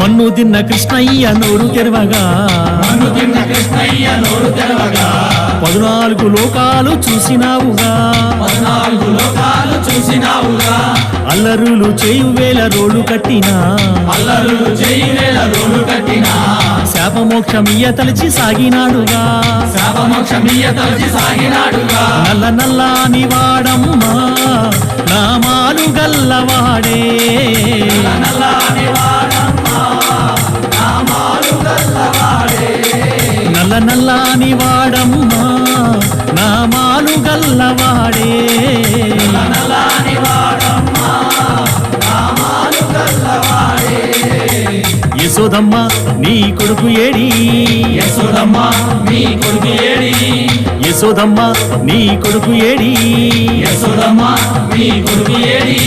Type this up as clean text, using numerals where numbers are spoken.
మన్ను తిన్న కృష్ణయ్య నోరు తెరవగా 14 లోకాలు చూసినావుగా అల్లరులు చేయు వేల రోలు కట్టినా శాపమోక్షమియ్య తలచి సాగినాడుగా నల్ల నల్లాని వాడమ్మా నామాలు గల్లవాడే నల్ల నల్లాని వాడమ్మా నామాలు గల్లవాడే యశోదమ్మ నీ కొడుకు ఏడి యశోదమ్మ నీ కొడుకు ఏడి యశోదమ్మ నీ కొడుకు ఏడి యశోదమ్మ నీ కొడుకు ఏడి